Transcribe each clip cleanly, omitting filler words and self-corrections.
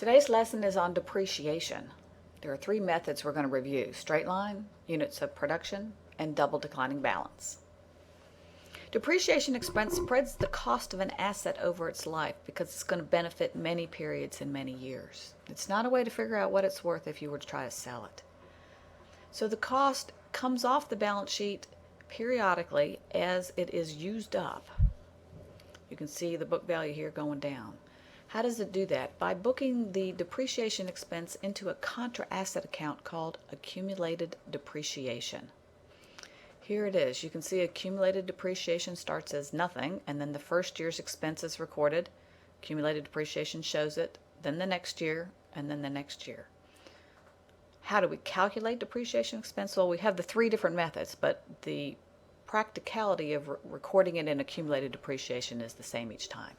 Today's lesson is on depreciation. There are three methods we're going to review: straight line, units of production, and double declining balance. Depreciation expense spreads the cost of an asset over its life because it's going to benefit many periods and many years. It's not a way to figure out what it's worth if you were to try to sell it. So the cost comes off the balance sheet periodically as it is used up. You can see the book value here going down. How does it do that? By booking the depreciation expense into a contra asset account called accumulated depreciation. Here it is. You can see accumulated depreciation starts as nothing, and then the first year's expense is recorded. Accumulated depreciation shows it, then the next year, and then the next year. How do we calculate depreciation expense? Well, we have the three different methods, but the practicality of recording it in accumulated depreciation is the same each time.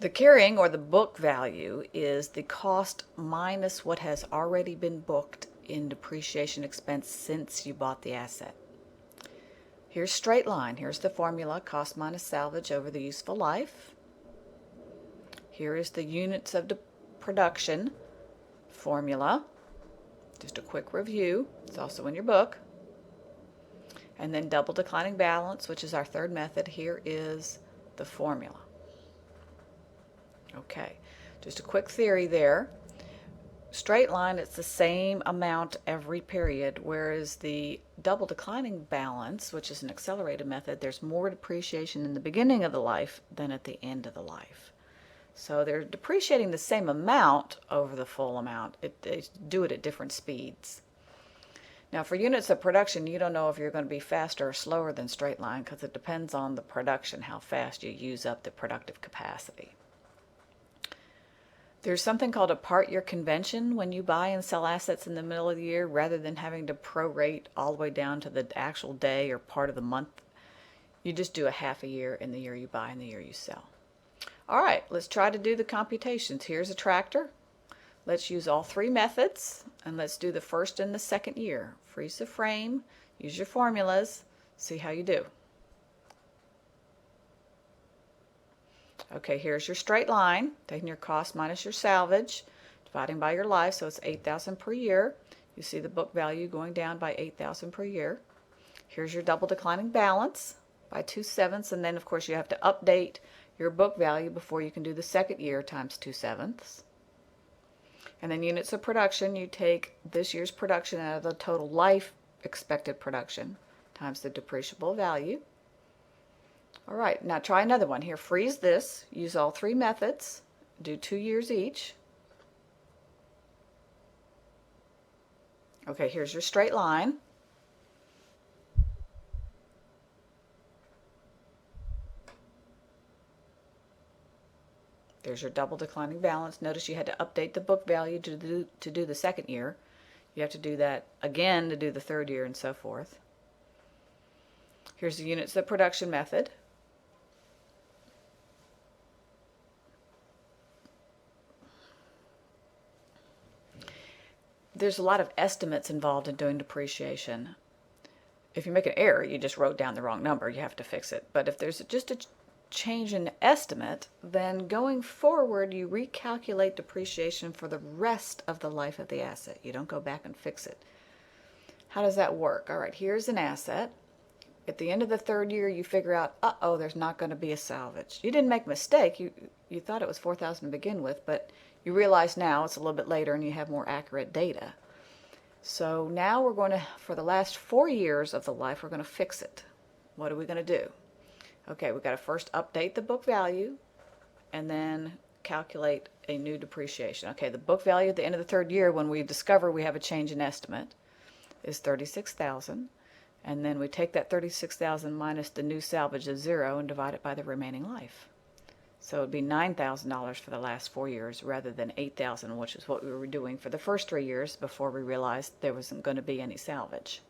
The carrying or the book value is the cost minus what has already been booked in depreciation expense since you bought the asset. Here's straight line. Here's the formula: cost minus salvage over the useful life. Here is the units of production formula. Just a quick review. It's also in your book. And then double declining balance, which is our third method. Here is the formula. Okay, just a quick theory there. Straight line, it's the same amount every period, whereas the double declining balance, which is an accelerated method, there's more depreciation in the beginning of the life than at the end of the life. So they're depreciating the same amount over the full amount. They do it at different speeds. Now for units of production, you don't know if you're going to be faster or slower than straight line because it depends on the production, how fast you use up the productive capacity. There's something called a part year convention when you buy and sell assets in the middle of the year. Rather than having to prorate all the way down to the actual day or part of the month, you just do a half a year in the year you buy and the year you sell. All right, let's try to do the computations. Here's a tractor. Let's use all three methods, and let's do the first and the second year. Freeze the frame, use your formulas, see how you do. Okay, here's your straight line, taking your cost minus your salvage, dividing by your life, so it's $8,000 per year. You see the book value going down by $8,000 per year. Here's your double declining balance by 2/7, and then of course you have to update your book value before you can do the second year times 2/7. And then units of production, you take this year's production out of the total life expected production times the depreciable value. All right, now try another one. Here, freeze this. Use all three methods. Do 2 years each. Okay, here's your straight line. There's your double declining balance. Notice you had to update the book value to do the second year. You have to do that again to do the third year and so forth. Here's the units of production method. There's a lot of estimates involved in doing depreciation. If you make an error, you just wrote down the wrong number, you have to fix it. But if there's just a change in estimate, then going forward you recalculate depreciation for the rest of the life of the asset. You don't go back and fix it. How does that work? All right, here's an asset. At the end of the third year, you figure out, uh-oh, there's not going to be a salvage. You didn't make a mistake. You thought it was $4,000 to begin with, but you realize now it's a little bit later and you have more accurate data. So now we're going to, for the last 4 years of the life, we're going to fix it. What are we going to do? Okay, we've got to first update the book value and then calculate a new depreciation. Okay, the book value at the end of the third year, when we discover we have a change in estimate, is $36,000. And then we take that $36,000 minus the new salvage of 0 and divide it by the remaining life. So it would be $9,000 for the last 4 years rather than $8,000, which is what we were doing for the first 3 years before we realized there wasn't going to be any salvage.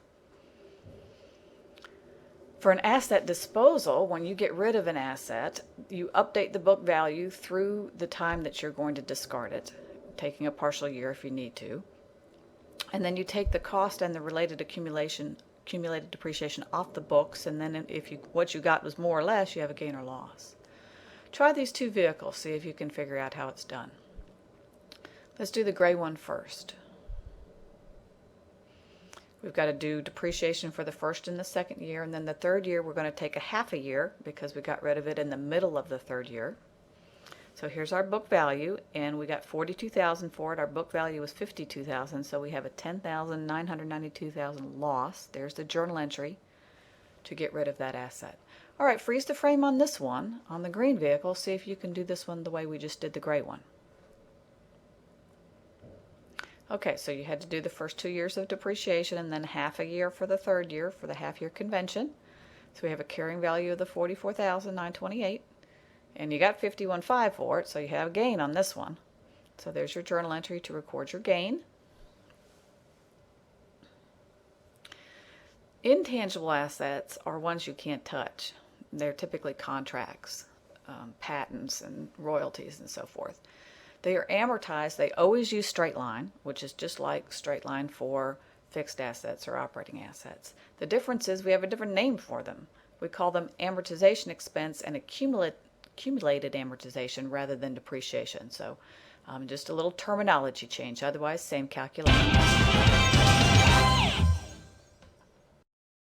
For an asset disposal, when you get rid of an asset, you update the book value through the time that you're going to discard it, taking a partial year if you need to. And then you take the cost and the related accumulated depreciation off the books, and then if what you got was more or less, you have a gain or loss. Try these two vehicles, see if you can figure out how it's done. Let's do the gray one first. We've got to do depreciation for the first and the second year, and then the third year we're going to take a half a year because we got rid of it in the middle of the third year. So here's our book value, and we got $42,000 for it. Our book value was $52,000, so we have a $10,992 loss. There's the journal entry to get rid of that asset. All right, freeze the frame on this one, on the green vehicle. See if you can do this one the way we just did the gray one. Okay, so you had to do the first 2 years of depreciation and then half a year for the third year for the half-year convention. So we have a carrying value of the $44,928, and you got $51,500 for it, so you have a gain on this one. So there's your journal entry to record your gain. Intangible assets are ones you can't touch. They're typically contracts, patents, and royalties and so forth. They are amortized. They always use straight line, which is just like straight line for fixed assets or operating assets. The difference is we have a different name for them. We call them amortization expense and accumulated amortization rather than depreciation. So just a little terminology change. Otherwise, same calculation.